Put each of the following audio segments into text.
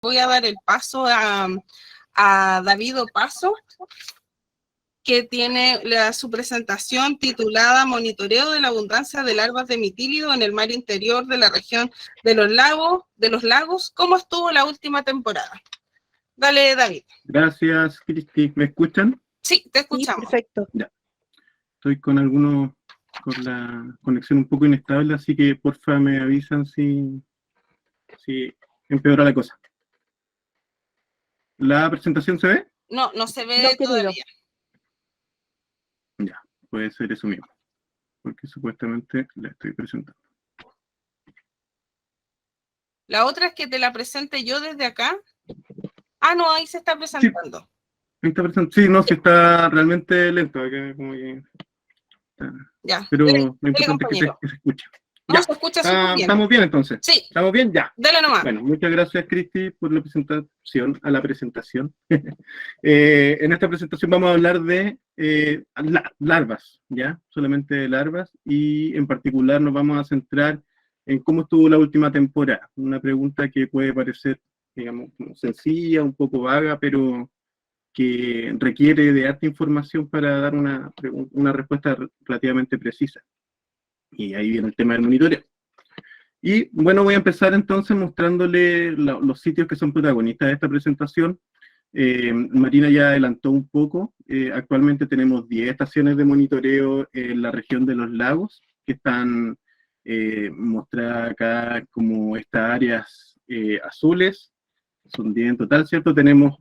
voy a dar el paso a David Opaso, que tiene su presentación titulada Monitoreo de la abundancia de larvas de mitílido en el mar interior de la región de los lagos, ¿cómo estuvo la última temporada? Dale, David. Gracias, Cristi. ¿Me escuchan? Sí, te escuchamos. Sí, perfecto. Ya. Estoy con la conexión un poco inestable, así que porfa me avisan si empeora la cosa. ¿La presentación se ve? No, no se ve No, querido. todavía. Ya, puede ser eso mismo, porque supuestamente la estoy presentando. La otra es que te la presente yo desde acá. Ah, no, ahí se está presentando. Sí, no, sí está realmente lento. Acá como que Ya. pero Dale, lo importante es que se escuche. No, Ya, se escucha súper bien. ¿estamos bien entonces? Sí. ¿Estamos bien? Ya. Dale nomás. Bueno, muchas gracias, Cristi, por la presentación. En esta presentación vamos a hablar de larvas, ¿ya? Solamente de larvas, y en particular nos vamos a centrar en cómo estuvo la última temporada. Una pregunta que puede parecer, digamos, sencilla, un poco vaga, pero que requiere de harta información para dar una respuesta relativamente precisa. Y ahí viene el tema del monitoreo. Y bueno, voy a empezar entonces mostrándole los sitios que son protagonistas de esta presentación. Marina ya adelantó un poco. Actualmente tenemos 10 estaciones de monitoreo en la región de los lagos, que están mostradas acá como estas áreas azules. Son 10 en total, ¿cierto? Tenemos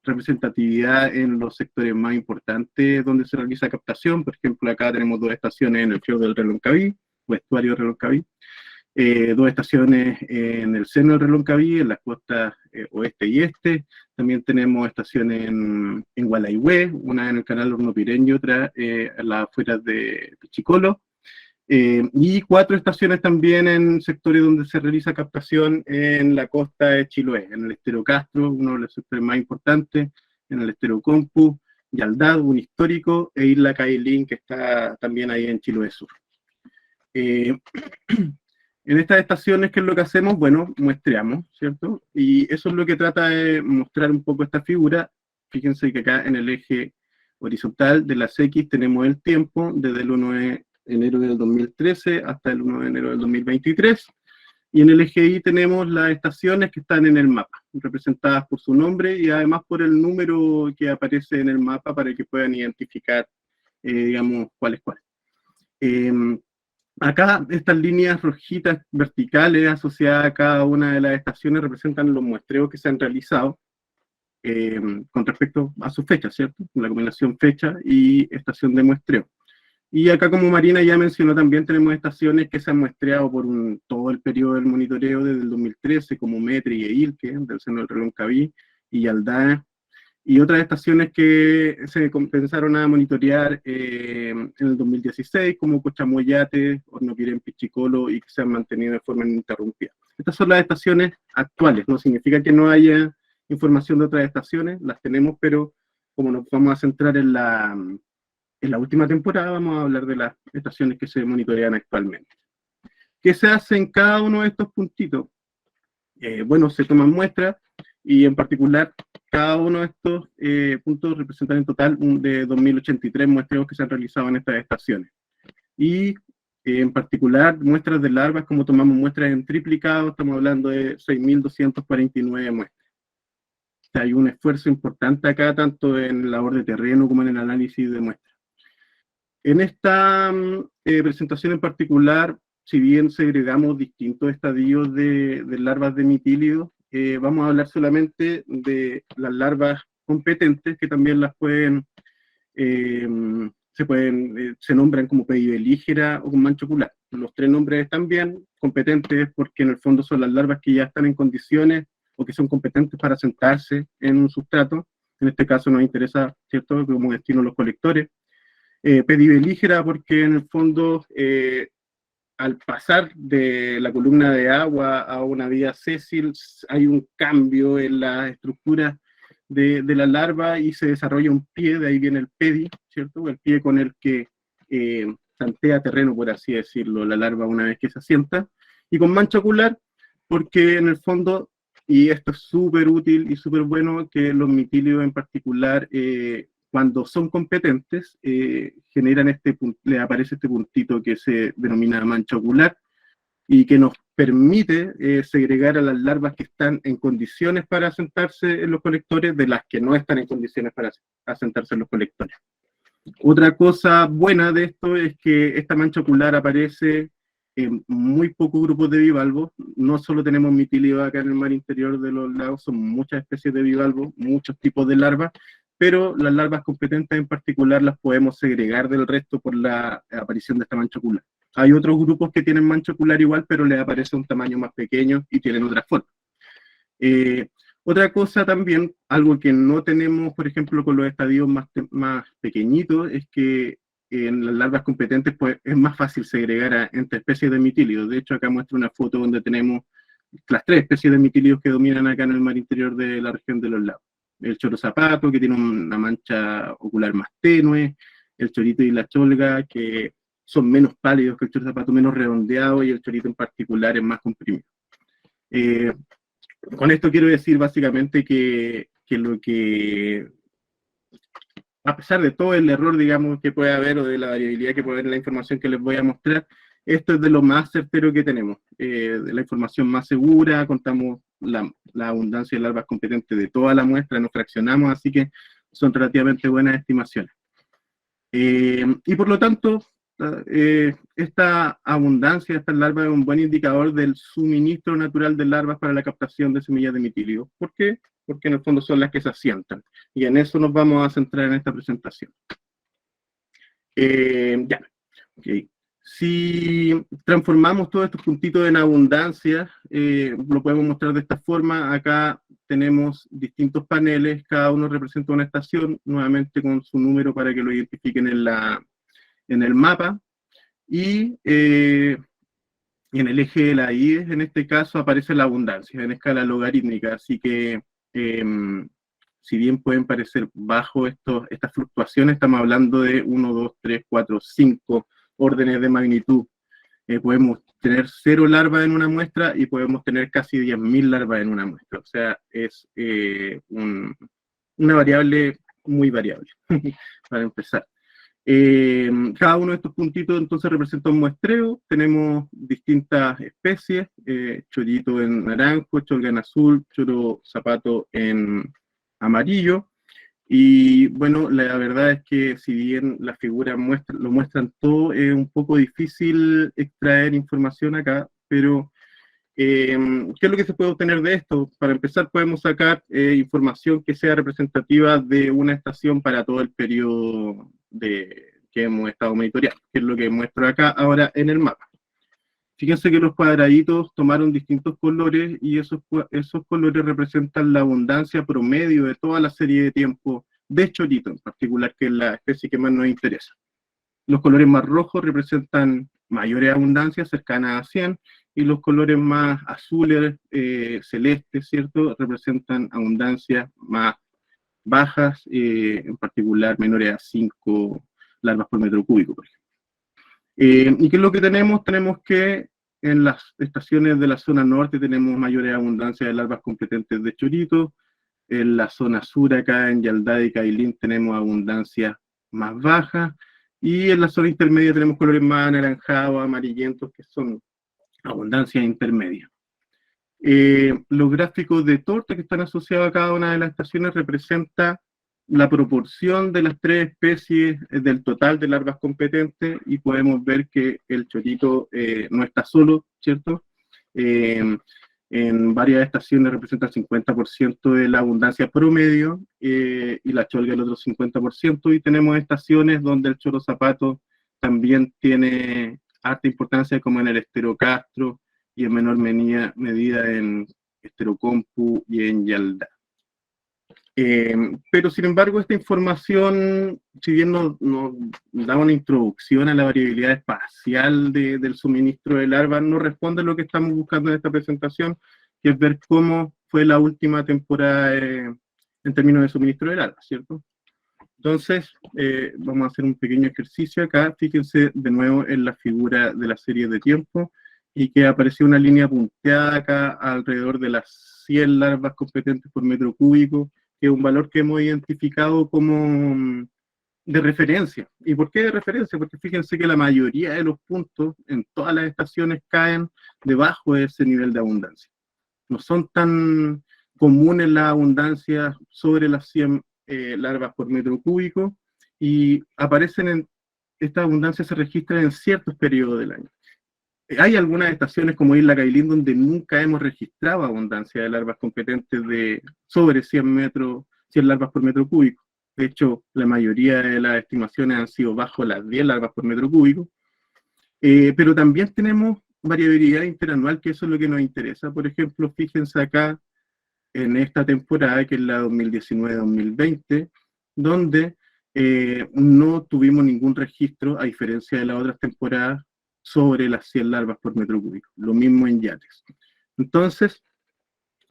representatividad en los sectores más importantes donde se realiza captación. Por ejemplo, acá tenemos 2 estaciones en el fiordo del Reloncaví, o estuario del Reloncaví, 2 estaciones en el seno del Reloncaví, en las costas oeste y este. También tenemos estaciones en Gualaihue, una en el canal Hornopiren y otra en las afueras de Pichicolo. Y 4 estaciones también en sectores donde se realiza captación en la costa de Chiloé, en el estero Castro, uno de los sectores más importantes, en el estero Compu, Yaldad, un histórico, e Isla Cailín, que está también ahí en Chiloé Sur. En estas estaciones, ¿qué es lo que hacemos? Bueno, muestreamos, ¿cierto? Y eso es lo que trata de mostrar un poco esta figura. Fíjense que acá en el eje horizontal de las X tenemos el tiempo desde el 1 de enero del 2013 hasta el 1 de enero del 2023, y en el eje Y tenemos las estaciones que están en el mapa, representadas por su nombre y además por el número que aparece en el mapa para que puedan identificar, digamos, cuál es cuál. Acá estas líneas rojitas verticales asociadas a cada una de las estaciones representan los muestreos que se han realizado con respecto a su fecha, ¿cierto? La combinación fecha y estación de muestreo. Y acá, como Marina ya mencionó, también tenemos estaciones que se han muestreado por todo el periodo del monitoreo desde el 2013, como Metri e Ilque, del seno del Reloncaví, y Yaldá, y otras estaciones que se comenzaron a monitorear en el 2016, como Cochamoyate, Hornopiren, Pichicolo, y que se han mantenido de forma ininterrumpida. Estas son las estaciones actuales, no significa que no haya información de otras estaciones, las tenemos, pero como nos vamos a centrar en la última temporada, vamos a hablar de las estaciones que se monitorean actualmente. ¿Qué se hace en cada uno de estos puntitos? Bueno, se toman muestras, y en particular cada uno de estos puntos representan en total de 2.083 muestreos que se han realizado en estas estaciones. Y en particular muestras de larvas, como tomamos muestras en triplicado, estamos hablando de 6.249 muestras. O sea, hay un esfuerzo importante acá, tanto en labor de terreno como en el análisis de muestras. En esta presentación en particular, si bien segregamos distintos estadios de larvas de mitílido, vamos a hablar solamente de las larvas competentes, que también las se nombran como pedibelígera o con mancha ocular. Los 3 nombres están bien, competentes porque en el fondo son las larvas que ya están en condiciones o que son competentes para sentarse en un sustrato. En este caso nos interesa, ¿cierto?, como destino los colectores. Pedibelígera porque en el fondo al pasar de la columna de agua a una vía sésil hay un cambio en la estructura de la larva y se desarrolla un pie, de ahí viene el pedi, ¿cierto? El pie con el que tantea terreno, por así decirlo, la larva una vez que se asienta. Y con mancha ocular porque en el fondo Y esto es súper útil y súper bueno, que los mitílidos en particular, cuando son competentes, generan le aparece este puntito que se denomina mancha ocular, y que nos permite segregar a las larvas que están en condiciones para asentarse en los colectores de las que no están en condiciones para asentarse en los colectores. Otra cosa buena de esto es que esta mancha ocular aparece en muy pocos grupos de bivalvos. No solo tenemos mitílidos acá en el mar interior de los lagos, son muchas especies de bivalvos, muchos tipos de larvas, pero las larvas competentes en particular las podemos segregar del resto por la aparición de esta mancha ocular. Hay otros grupos que tienen mancha ocular igual, pero les aparece un tamaño más pequeño y tienen otra forma. Otra cosa también, algo que no tenemos, por ejemplo, con los estadios más pequeñitos, es que en las larvas competentes pues, es más fácil segregar entre especies de mitílidos. De hecho, acá muestro una foto donde tenemos las 3 especies de mitílidos que dominan acá en el mar interior de la región de los lagos. El choro zapato, que tiene una mancha ocular más tenue, el chorito y la cholga, que son menos pálidos que el choro zapato, menos redondeado, y el chorito en particular es más comprimido. Con esto quiero decir básicamente que a pesar de todo el error, digamos, que puede haber, o de la variabilidad que puede haber en la información que les voy a mostrar, esto es de lo más certero que tenemos, de la información más segura. Contamos la abundancia de larvas competentes de toda la muestra, nos fraccionamos, así que son relativamente buenas estimaciones. Y por lo tanto, esta abundancia de estas larvas es un buen indicador del suministro natural de larvas para la captación de semillas de mitílido. ¿Por qué? Porque en el fondo son las que se asientan. Y en eso nos vamos a centrar en esta presentación. Okay. Si transformamos todos estos puntitos en abundancia, lo podemos mostrar de esta forma. Acá tenemos distintos paneles, cada uno representa una estación, nuevamente con su número para que lo identifiquen en el mapa. Y en el eje de la Y, en este caso, aparece la abundancia en escala logarítmica, así que si bien pueden parecer bajo estas fluctuaciones, estamos hablando de 1, 2, 3, 4, 5 órdenes de magnitud. Podemos tener 0 larvas en una muestra y podemos tener casi 10.000 larvas en una muestra. O sea, es una variable muy variable, para empezar. Cada uno de estos puntitos entonces representa un muestreo. Tenemos distintas especies, chorito en naranjo, cholga en azul, choro zapato en amarillo. Y bueno, la verdad es que si bien las figuras lo muestran todo, es un poco difícil extraer información acá, pero ¿qué es lo que se puede obtener de esto? Para empezar, podemos sacar información que sea representativa de una estación para todo el periodo que hemos estado monitoreando, que es lo que muestro acá ahora en el mapa. Fíjense que los cuadraditos tomaron distintos colores y esos colores representan la abundancia promedio de toda la serie de tiempo de chorito en particular, que es la especie que más nos interesa. Los colores más rojos representan mayores abundancias, cercanas a 100, y los colores más azules, celestes, ¿cierto?, representan abundancias más bajas, en particular menores a 5 larvas por metro cúbico, por ejemplo. ¿Y qué es lo que tenemos? Tenemos que en las estaciones de la zona norte tenemos mayores abundancias de larvas competentes de chorito. En la zona sur, acá en Yaldá y Cailín, tenemos abundancias más bajas. Y en la zona intermedia tenemos colores más anaranjados, amarillentos, que son abundancias intermedias. Los gráficos de torta que están asociados a cada una de las estaciones representan la proporción de las 3 especies del total de larvas competentes, y podemos ver que el chorito no está solo, ¿cierto? En varias estaciones representa el 50% de la abundancia promedio, y la cholga el otro 50%, y tenemos estaciones donde el choro zapato también tiene harta importancia, como en el esterocastro, y en menor medida en esterocompu y en Yaldá. Pero sin embargo, esta información, si bien nos da una introducción a la variabilidad espacial del suministro de larvas, no responde a lo que estamos buscando en esta presentación, que es ver cómo fue la última temporada en términos de suministro de larvas, ¿cierto? Entonces, vamos a hacer un pequeño ejercicio acá. Fíjense de nuevo en la figura de la serie de tiempo, y que apareció una línea punteada acá alrededor de las 100 larvas competentes por metro cúbico, que es un valor que hemos identificado como de referencia. ¿Y por qué de referencia? Porque fíjense que la mayoría de los puntos en todas las estaciones caen debajo de ese nivel de abundancia. No son tan comunes las abundancias sobre las 100 larvas por metro cúbico, y estas abundancias se registran en ciertos periodos del año. Hay algunas estaciones como Isla Cailín donde nunca hemos registrado abundancia de larvas competentes de sobre 100 larvas por metro cúbico. De hecho, la mayoría de las estimaciones han sido bajo las 10 larvas por metro cúbico. Pero también tenemos variabilidad interanual, que eso es lo que nos interesa. Por ejemplo, fíjense acá en esta temporada, que es la 2019-2020, donde no tuvimos ningún registro, a diferencia de las otras temporadas, sobre las 100 larvas por metro cúbico. Lo mismo en yates. Entonces,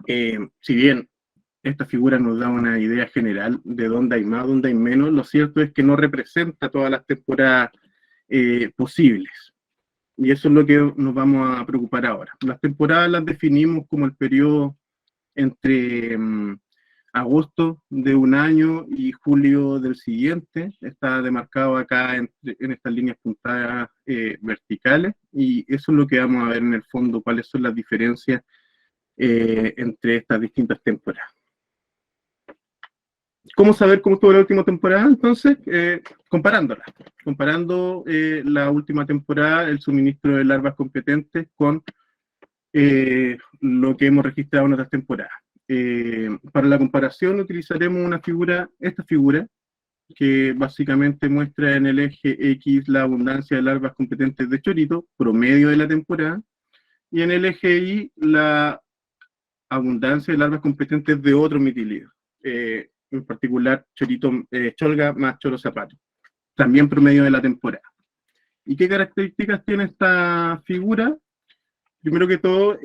si bien esta figura nos da una idea general de dónde hay más, dónde hay menos, lo cierto es que no representa todas las temporadas posibles. Y eso es lo que nos vamos a preocupar ahora. Las temporadas las definimos como el periodo entre agosto de un año y julio del siguiente. Está demarcado acá en estas líneas puntadas verticales, y eso es lo que vamos a ver en el fondo, cuáles son las diferencias entre estas distintas temporadas. ¿Cómo saber cómo estuvo la última temporada? Entonces, comparando la última temporada, el suministro de larvas competentes con lo que hemos registrado en otras temporadas. Para la comparación utilizaremos esta figura, que básicamente muestra en el eje X la abundancia de larvas competentes de chorito, promedio de la temporada, y en el eje Y la abundancia de larvas competentes de otros mitílidos, en particular cholga más choro zapato, también promedio de la temporada. ¿Y qué características tiene esta figura? Primero que todo,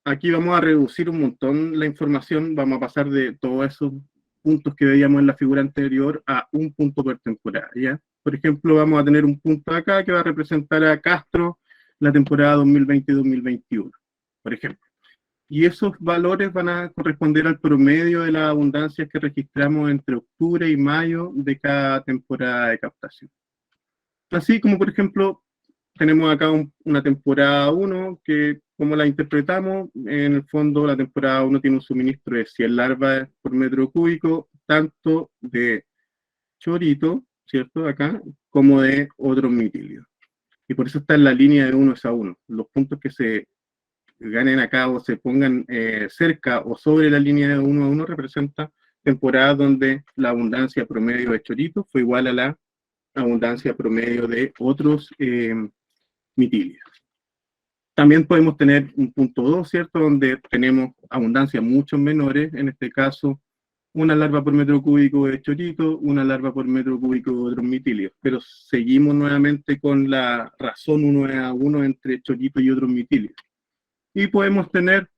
aquí vamos a reducir un montón la información, vamos a pasar de todos esos puntos que veíamos en la figura anterior a un punto por temporada, ¿ya? Por ejemplo, vamos a tener un punto acá que va a representar a Castro la temporada 2020-2021, por ejemplo. Y esos valores van a corresponder al promedio de las abundancias que registramos entre octubre y mayo de cada temporada de captación. Así como, por ejemplo, tenemos acá una temporada 1, que como la interpretamos, en el fondo la temporada 1 tiene un suministro de 100 larvas por metro cúbico, tanto de chorito, ¿cierto? Acá, como de otros mitílidos. Y por eso está en la línea de 1 a 1. Los puntos que se ganen acá o se pongan cerca o sobre la línea de 1 a 1 representa temporadas donde la abundancia promedio de chorito fue igual a la abundancia promedio de otros mitílidos. También podemos tener un punto 2, ¿cierto? Donde tenemos abundancias mucho menores, en este caso una larva por metro cúbico de chorito, una larva por metro cúbico de otros mitílidos, pero seguimos nuevamente con la razón 1 a 1 entre chorito y otros mitílidos. Y podemos tener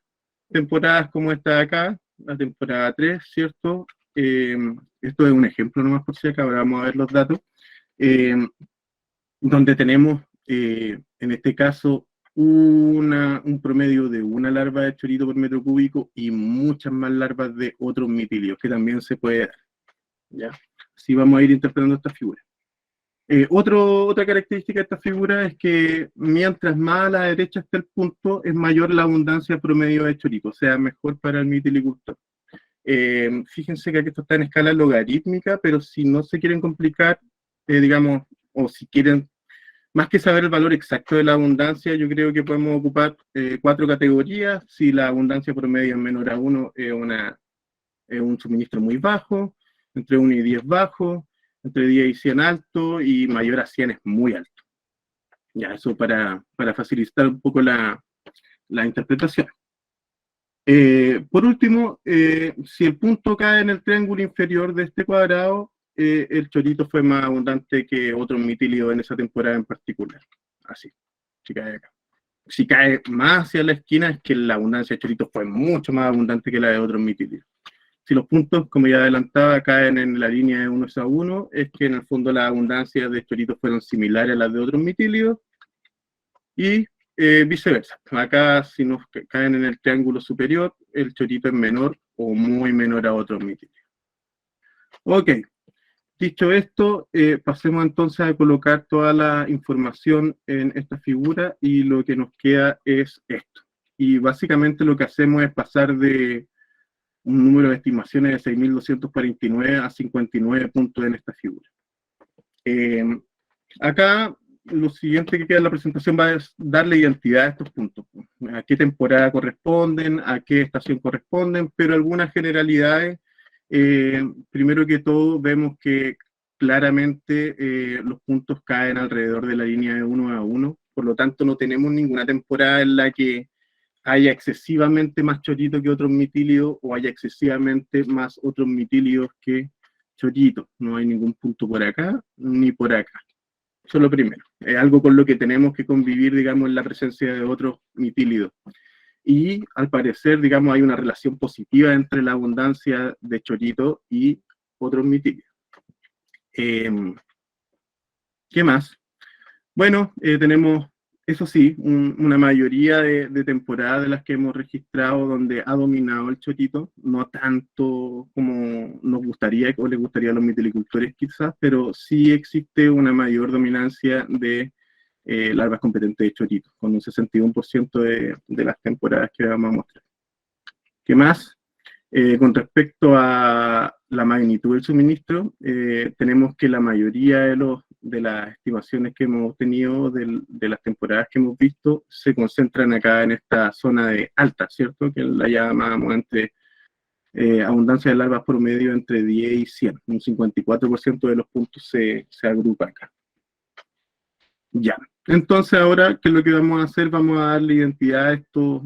temporadas como esta de acá, la temporada 3, ¿cierto? Esto es un ejemplo nomás por si acá, ahora vamos a ver los datos, donde tenemos, en este caso, un promedio de una larva de chorito por metro cúbico y muchas más larvas de otros mitílidos, que también se puede dar, ¿ya? Así vamos a ir interpretando esta figura. Otra característica de esta figura es que mientras más a la derecha está el punto, es mayor la abundancia promedio de chorito, o sea, mejor para el mitilicultor. Fíjense que aquí esto está en escala logarítmica, pero si no se quieren complicar, digamos, o si quieren, más que saber el valor exacto de la abundancia, yo creo que podemos ocupar 4 categorías. Si la abundancia promedio es menor a 1, es un suministro muy bajo, entre 1 y 10 bajo, entre 10 y 100 alto, y mayor a 100 es muy alto. Ya, eso para facilitar un poco la interpretación. Por último, si el punto cae en el triángulo inferior de este cuadrado, el chorito fue más abundante que otros mitílidos en esa temporada en particular. Así, si cae acá. Si cae más hacia la esquina, es que la abundancia de chorito fue mucho más abundante que la de otros mitílidos. Si los puntos, como ya adelantaba, caen en la línea de 1 a 1, es que en el fondo las abundancias de choritos fueron similares a las de otros mitílidos. Y viceversa. Acá, si nos caen en el triángulo superior, el chorito es menor o muy menor a otros mitilios. Ok, dicho esto, pasemos entonces a colocar toda la información en esta figura y lo que nos queda es esto. Y básicamente lo que hacemos es pasar de un número de estimaciones de 6.249 a 59 puntos en esta figura. Acá lo siguiente que queda en la presentación va a darle identidad a estos puntos. A qué temporada corresponden, a qué estación corresponden, pero algunas generalidades. Primero que todo, vemos que claramente los puntos caen alrededor de la línea de 1 a 1, por lo tanto no tenemos ninguna temporada en la que haya excesivamente más chorito que otros mitílidos o haya excesivamente más otros mitílidos que chorito. No hay ningún punto por acá ni por acá. Eso es lo primero. Es algo con lo que tenemos que convivir, digamos, en la presencia de otros mitílidos. Y al parecer, digamos, hay una relación positiva entre la abundancia de chorito y otros mitílidos. ¿Qué más? Bueno, tenemos, eso sí, una mayoría de temporadas de las que hemos registrado donde ha dominado el chorito, no tanto como nos gustaría o les gustaría a los mitilicultores quizás, pero sí existe una mayor dominancia de larvas competentes de chorito, con un 61% de las temporadas que vamos a mostrar. ¿Qué más? Con respecto a la magnitud del suministro, tenemos que la mayoría de las estimaciones que hemos obtenido de las temporadas que hemos visto se concentran acá en esta zona de alta, ¿cierto? Que la llamamos entre abundancia de larvas promedio entre 10 y 100. Un 54% de los puntos se agrupa acá. Ya. Entonces ahora, ¿qué es lo que vamos a hacer? Vamos a darle identidad a estos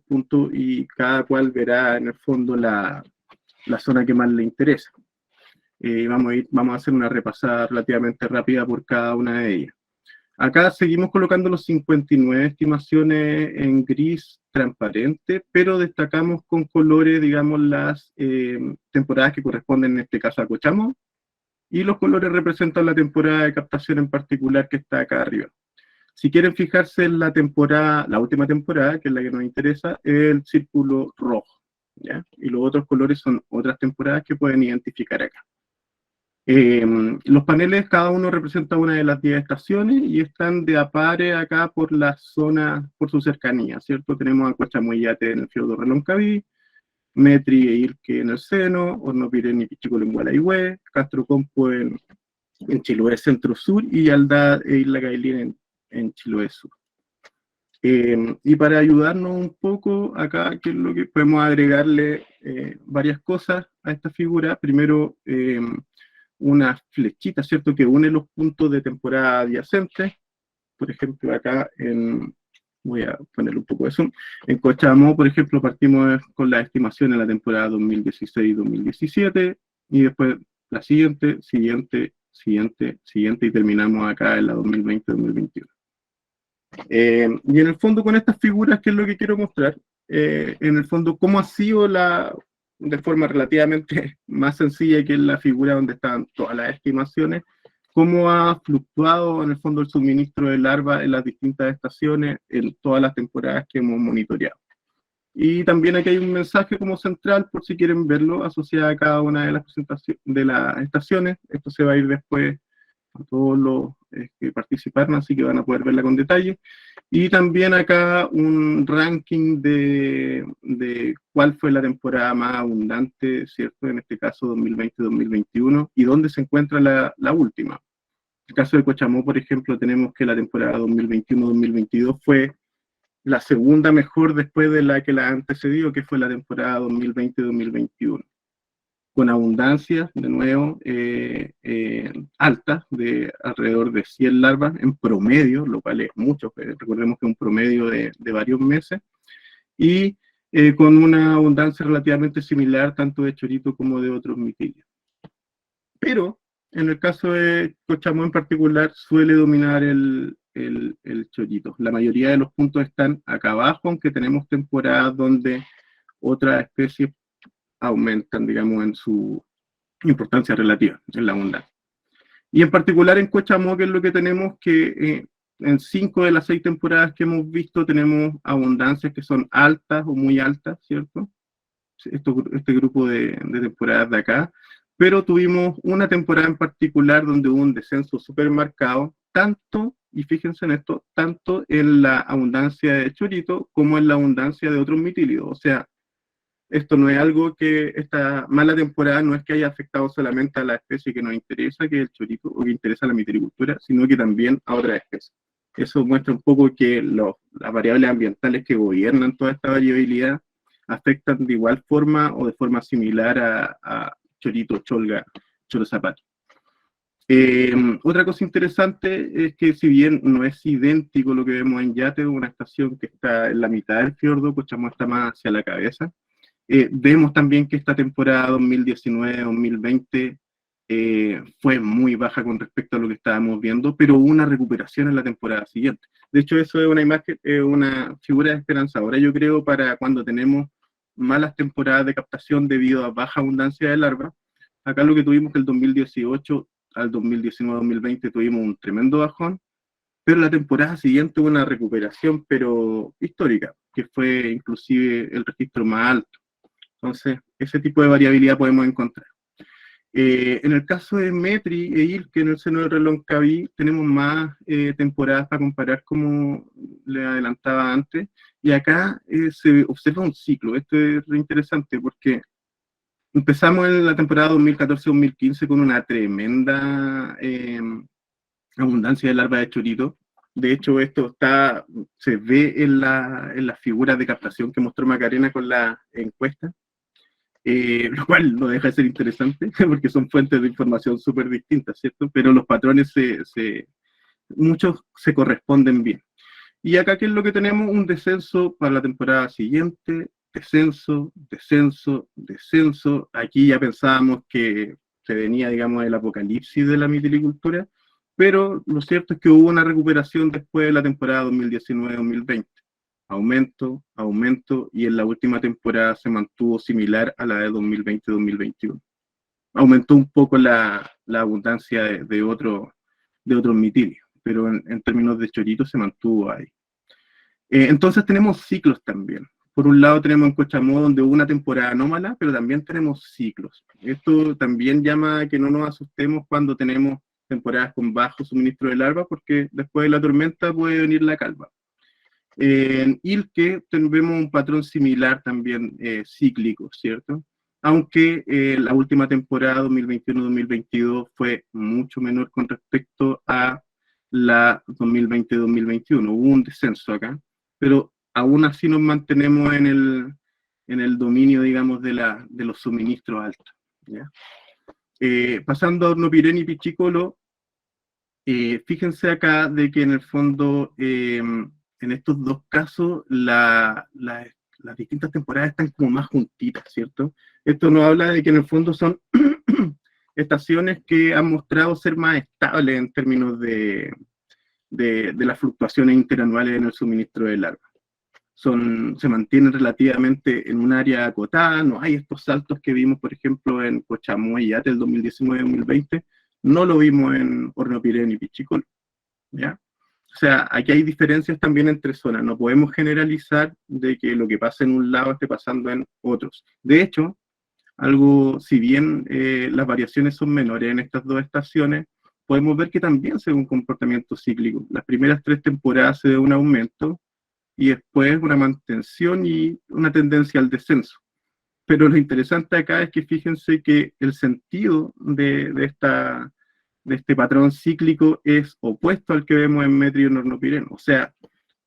puntos y cada cual verá en el fondo la zona que más le interesa. Vamos a hacer una repasada relativamente rápida por cada una de ellas. Acá seguimos colocando los 59 estimaciones en gris transparente, pero destacamos con colores, digamos, las temporadas que corresponden en este caso a Cochamo, y los colores representan la temporada de captación en particular que está acá arriba. Si quieren fijarse en la última temporada, que es la que nos interesa, es el círculo rojo, ¿ya? Y los otros colores son otras temporadas que pueden identificar acá. Los paneles, cada uno representa una de las 10 estaciones y están de a pares acá por la zona, por su cercanía, ¿cierto? Tenemos a Cochamoyate en el fiordo Reloncaví, Metri e Irque en el Seno, Hornopirén y Pichicolén-Gualaihue, Castro Compo en Chiloé centro-sur y Aldad e Isla Gailín en Chiloé sur. Y para ayudarnos un poco acá, ¿qué es lo que podemos agregarle? Varias cosas a esta figura. Primero, una flechita, ¿cierto?, que une los puntos de temporada adyacentes. Por ejemplo, acá voy a poner un poco de zoom. En Cochamó, por ejemplo, partimos con la estimación en la temporada 2016-2017, y después la siguiente, y terminamos acá en la 2020-2021. Y en el fondo, con estas figuras, ¿qué es lo que quiero mostrar? En el fondo, cómo ha sido de forma relativamente más sencilla, que es la figura donde están todas las estimaciones, cómo ha fluctuado en el fondo el suministro de larvas en las distintas estaciones en todas las temporadas que hemos monitoreado. Y también aquí hay un mensaje como central, por si quieren verlo, asociado a cada una de las estaciones. Esto se va a ir después a todos los que participaron, así que van a poder verla con detalle. Y también acá un ranking de cuál fue la temporada más abundante, ¿cierto? En este caso 2020-2021, y dónde se encuentra la última. En el caso de Cochamó, por ejemplo, tenemos que la temporada 2021-2022 fue la segunda mejor después de la que la antecedió, que fue la temporada 2020-2021. Con abundancia, de nuevo, alta, de alrededor de 100 larvas en promedio, lo cual es mucho, recordemos que es un promedio de varios meses, y con una abundancia relativamente similar tanto de chorito como de otros mitilios. Pero, en el caso de Cochamó en particular, suele dominar el chorito. La mayoría de los puntos están acá abajo, aunque tenemos temporadas donde otras especies aumentan, digamos, en su importancia relativa, en la abundancia. Y en particular en Cochamó, que es lo que tenemos, que en 5 de las 6 temporadas que hemos visto tenemos abundancias que son altas o muy altas, ¿cierto? Este grupo de temporadas de acá, pero tuvimos una temporada en particular donde hubo un descenso súper marcado, tanto, y fíjense en esto, tanto en la abundancia de chorito como en la abundancia de otros mitílidos. O sea, esto no es algo que esta mala temporada no es que haya afectado solamente a la especie que nos interesa, que es el chorito, o que interesa la mitilicultura, sino que también a otras especies. Eso muestra un poco que las variables ambientales que gobiernan toda esta variabilidad afectan de igual forma o de forma similar a chorito, cholga, choro zapato. Otra cosa interesante es que si bien no es idéntico lo que vemos en Yate, una estación que está en la mitad del fiordo, Cochamó está más hacia la cabeza, vemos también que esta temporada 2019-2020 fue muy baja con respecto a lo que estábamos viendo, pero hubo una recuperación en la temporada siguiente. De hecho, eso es una imagen, una figura esperanzadora, yo creo, para cuando tenemos malas temporadas de captación debido a baja abundancia de larvas. Acá lo que tuvimos que el 2018 al 2019-2020 tuvimos un tremendo bajón, pero la temporada siguiente hubo una recuperación, pero histórica, que fue inclusive el registro más alto. Entonces, ese tipo de variabilidad podemos encontrar. En el caso de Metri e Ilke en el seno del Reloncaví, tenemos más temporadas para comparar, como le adelantaba antes, y acá se observa un ciclo. Esto es re interesante porque empezamos en la temporada 2014-2015 con una tremenda abundancia de larvas de chorito. De hecho, esto se ve en las figuras de captación que mostró Macarena con la encuesta. Lo cual no deja de ser interesante, porque son fuentes de información súper distintas, ¿cierto? Pero los patrones muchos se corresponden bien. Y acá, ¿qué es lo que tenemos? Un descenso para la temporada siguiente, descenso, descenso, descenso. Aquí ya pensábamos que se venía, digamos, el apocalipsis de la mitilicultura, pero lo cierto es que hubo una recuperación después de la temporada 2019-2020. Aumento, aumento, y en la última temporada se mantuvo similar a la de 2020-2021. Aumentó un poco la abundancia de otros mitilios, pero en términos de choritos se mantuvo ahí. Entonces tenemos ciclos también. Por un lado tenemos en Cochamó donde hubo una temporada anómala, pero también tenemos ciclos. Esto también llama a que no nos asustemos cuando tenemos temporadas con bajo suministro de larvas, porque después de la tormenta puede venir la calma. En Ilke vemos un patrón similar también cíclico, ¿cierto? Aunque la última temporada 2021-2022 fue mucho menor con respecto a la 2020-2021. Hubo un descenso acá, pero aún así nos mantenemos en el dominio, digamos, de los suministros altos, ¿ya? Pasando a Hornopirén y Pichicolo, fíjense acá de que en el fondo en estos dos casos las distintas temporadas están como más juntitas, ¿cierto? Esto nos habla de que en el fondo son estaciones que han mostrado ser más estables en términos de las fluctuaciones interanuales en el suministro de larvas. Se mantienen relativamente en un área acotada, no hay estos saltos que vimos, por ejemplo, en Cochamó y Yate el 2019-2020, no lo vimos en Hornopirén y Pichicolo, ¿ya? O sea, aquí hay diferencias también entre zonas. No podemos generalizar de que lo que pasa en un lado esté pasando en otros. De hecho, si bien las variaciones son menores en estas dos estaciones, podemos ver que también se ve un comportamiento cíclico. Las primeras 3 temporadas se ve un aumento y después una mantención y una tendencia al descenso. Pero lo interesante acá es que fíjense que el sentido de este patrón cíclico es opuesto al que vemos en Metri y en Hornopirén. O sea,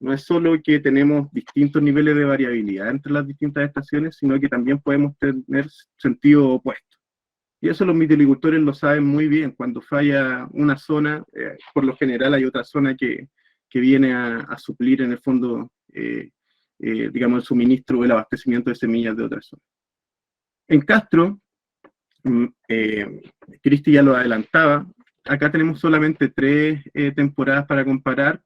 no es solo que tenemos distintos niveles de variabilidad entre las distintas estaciones, sino que también podemos tener sentido opuesto. Y eso los mitilicultores lo saben muy bien. Cuando falla una zona, por lo general hay otra zona que viene a suplir en el fondo, digamos, el suministro o el abastecimiento de semillas de otra zona. En Castro, Cristi ya lo adelantaba, acá tenemos solamente 3 temporadas para comparar.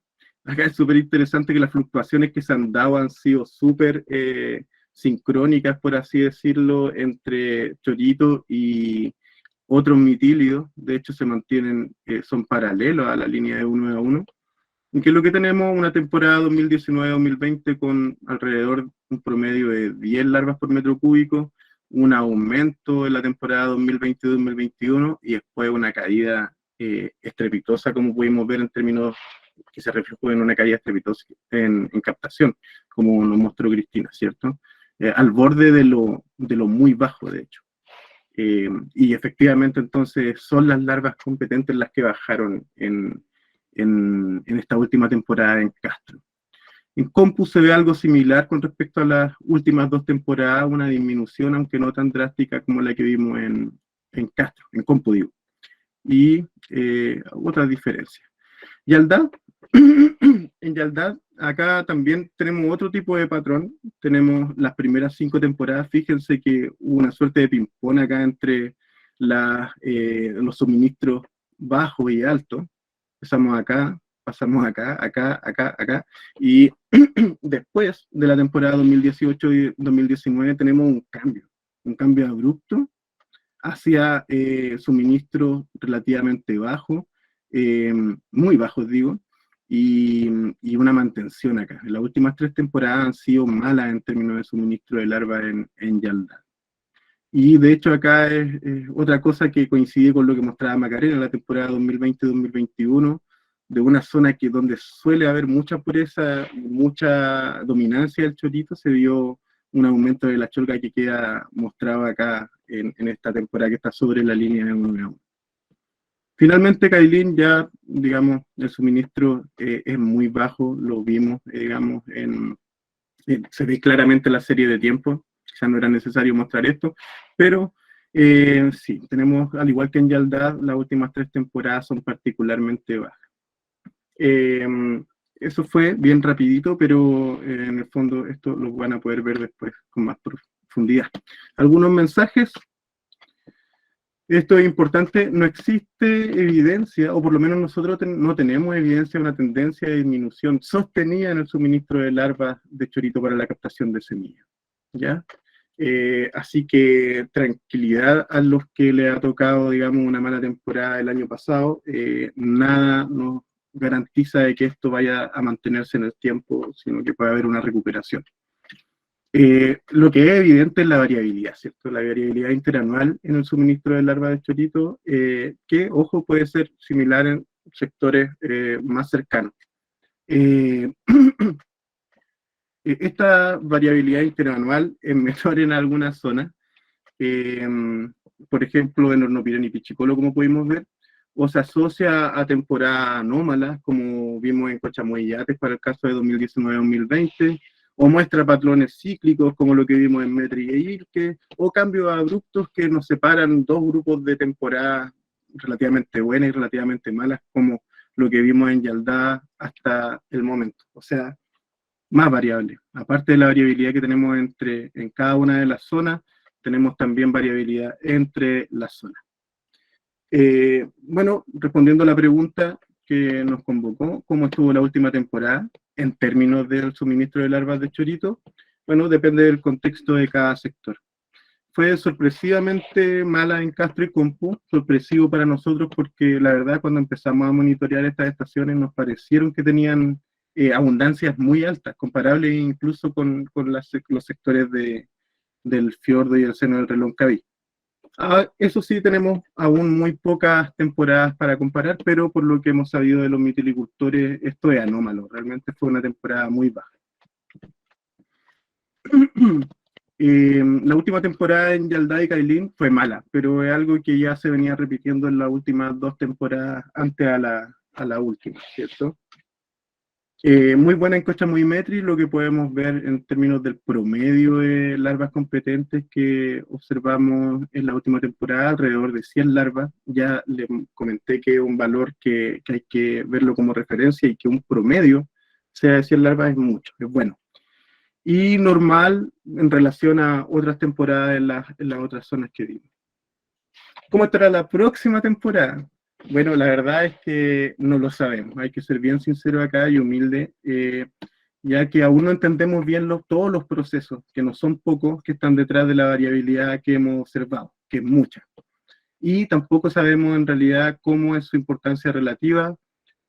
Acá es súper interesante que las fluctuaciones que se han dado han sido súper sincrónicas, por así decirlo, entre chorito y otros mitílidos. De hecho, se mantienen, son paralelos a la línea de 1 a 1. ¿Y qué es lo que tenemos? Una temporada 2019-2020 con alrededor de un promedio de 10 larvas por metro cúbico, un aumento en la temporada 2020-2021 y después una caída estrepitosa, como pudimos ver en términos que se reflejó en una caída estrepitosa en captación, como nos mostró Cristina, ¿cierto? Al borde de lo muy bajo, de hecho. Y efectivamente, entonces, son las larvas competentes las que bajaron en esta última temporada en Castro. En Compu se ve algo similar con respecto a las últimas 2 temporadas, una disminución, aunque no tan drástica como la que vimos en Castro, en Compu digo. Y otras diferencias. Yaldad, en Yaldad, acá también tenemos otro tipo de patrón. Tenemos las primeras 5 temporadas. Fíjense que hubo una suerte de ping-pong acá entre los suministros bajos y altos. Empezamos acá, pasamos acá, acá, acá, acá. Y después de la temporada 2018 y 2019 tenemos un cambio abrupto hacia suministros relativamente bajos, muy bajos digo, y una mantención acá. Las últimas 3 temporadas han sido malas en términos de suministro de larvas en Yaldad. Y de hecho acá es otra cosa que coincide con lo que mostraba Macarena en la temporada 2020-2021, de una zona donde suele haber mucha pureza, mucha dominancia del chorito, se vio un aumento de la cholga que queda mostrado acá en esta temporada que está sobre la línea de 1-1. Finalmente, Kailin ya, digamos, el suministro es muy bajo, lo vimos, digamos, se ve claramente la serie de tiempo, quizá no era necesario mostrar esto, pero sí, tenemos, al igual que en Yaldad, las últimas 3 temporadas son particularmente bajas. Eso fue bien rapidito, pero en el fondo esto lo van a poder ver después con más profundidad. ¿Algunos mensajes? Esto es importante, no existe evidencia, o por lo menos nosotros no tenemos evidencia de una tendencia de disminución sostenida en el suministro de larvas de chorito para la captación de semillas, ¿ya? Así que tranquilidad a los que le ha tocado, digamos, una mala temporada el año pasado, nada nos garantiza de que esto vaya a mantenerse en el tiempo, sino que puede haber una recuperación. Lo que es evidente es la variabilidad, ¿cierto? La variabilidad interanual en el suministro de larvas de chorito, que, ojo, puede ser similar en sectores más cercanos. Esta variabilidad interanual es menor en algunas zonas, por ejemplo, en Hornopirón y Pichicolo, como pudimos ver, o se asocia a temporadas anómalas, como vimos en Cochamoy y Yates para el caso de 2019-2020, o muestra patrones cíclicos, como lo que vimos en Metri e Irque, o cambios abruptos que nos separan 2 grupos de temporadas relativamente buenas y relativamente malas, como lo que vimos en Yaldad hasta el momento. O sea, más variable. Aparte de la variabilidad que tenemos en cada una de las zonas, tenemos también variabilidad entre las zonas. Bueno, respondiendo a la pregunta que nos convocó, ¿cómo estuvo la última temporada en términos del suministro de larvas de chorito? Bueno, depende del contexto de cada sector. Fue sorpresivamente mala en Castro y Compu, sorpresivo para nosotros porque la verdad cuando empezamos a monitorear estas estaciones nos parecieron que tenían abundancias muy altas, comparables incluso con los sectores del fiordo y el seno del Reloncaví. Eso sí, tenemos aún muy pocas temporadas para comparar, pero por lo que hemos sabido de los mitilicultores, esto es anómalo, realmente fue una temporada muy baja. La última temporada en Yaldad y Kailin fue mala, pero es algo que ya se venía repitiendo en las últimas 2 temporadas antes a la última, ¿cierto? Muy buena en Cochamoy y Metri, lo que podemos ver en términos del promedio de larvas competentes que observamos en la última temporada, alrededor de 100 larvas. Ya les comenté que es un valor que hay que verlo como referencia y que un promedio sea de 100 larvas es mucho, es bueno. Y normal en relación a otras temporadas en las otras zonas que vimos. ¿Cómo estará la próxima temporada? Bueno, la verdad es que no lo sabemos, hay que ser bien sincero acá y humilde, ya que aún no entendemos bien todos los procesos, que no son pocos, que están detrás de la variabilidad que hemos observado, que es mucha. Y tampoco sabemos en realidad cómo es su importancia relativa,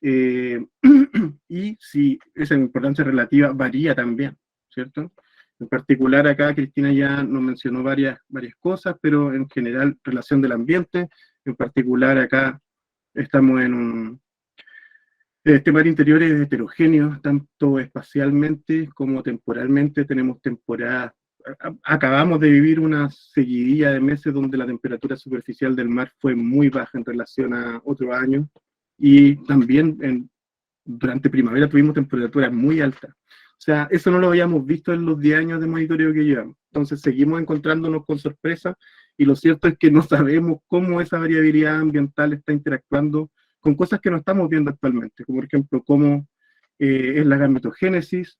y si esa importancia relativa varía también, ¿cierto? En particular acá Cristina ya nos mencionó varias cosas, pero en general relación del ambiente, en particular acá estamos en un... Este mar interior es heterogéneo, tanto espacialmente como temporalmente. Tenemos temporadas, acabamos de vivir una seguidilla de meses donde la temperatura superficial del mar fue muy baja en relación a otros años, y también durante primavera tuvimos temperaturas muy altas. O sea, eso no lo habíamos visto en los 10 años de monitoreo que llevamos. Entonces seguimos encontrándonos con sorpresas, y lo cierto es que no sabemos cómo esa variabilidad ambiental está interactuando con cosas que no estamos viendo actualmente, como por ejemplo cómo es la gametogénesis,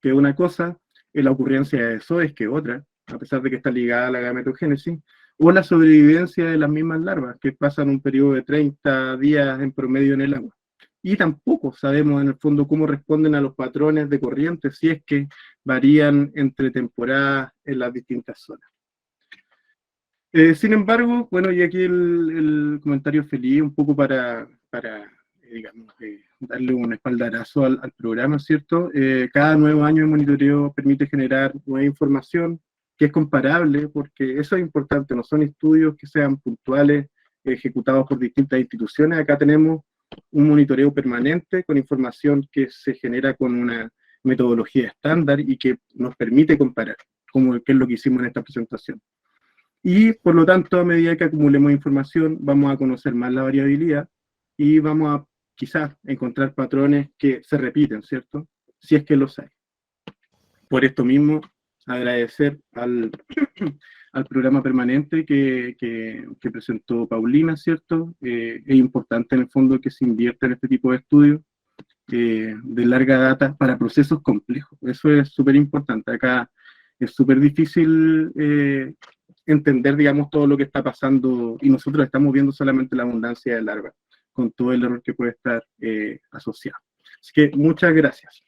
que es una cosa, la ocurrencia de SOEs, que es otra, a pesar de que está ligada a la gametogénesis, o la sobrevivencia de las mismas larvas, que pasan un periodo de 30 días en promedio en el agua. Y tampoco sabemos en el fondo cómo responden a los patrones de corriente, si es que varían entre temporadas en las distintas zonas. Sin embargo, bueno, y aquí el comentario feliz, un poco para digamos, darle un espaldarazo al programa, ¿cierto? Cada nuevo año de monitoreo permite generar nueva información que es comparable, porque eso es importante, no son estudios que sean puntuales, ejecutados por distintas instituciones. Acá tenemos un monitoreo permanente con información que se genera con una metodología estándar y que nos permite comparar, como que es lo que hicimos en esta presentación. Y por lo tanto, a medida que acumulemos información, vamos a conocer más la variabilidad y vamos a quizás encontrar patrones que se repiten, ¿cierto? Si es que los hay. Por esto mismo, agradecer al programa permanente que presentó Paulina, ¿cierto? Es importante en el fondo que se invierta en este tipo de estudios de larga data para procesos complejos. Eso es súper importante. Acá es súper difícil entender, digamos, todo lo que está pasando, y nosotros estamos viendo solamente la abundancia de larvas, con todo el error que puede estar asociado. Así que muchas gracias.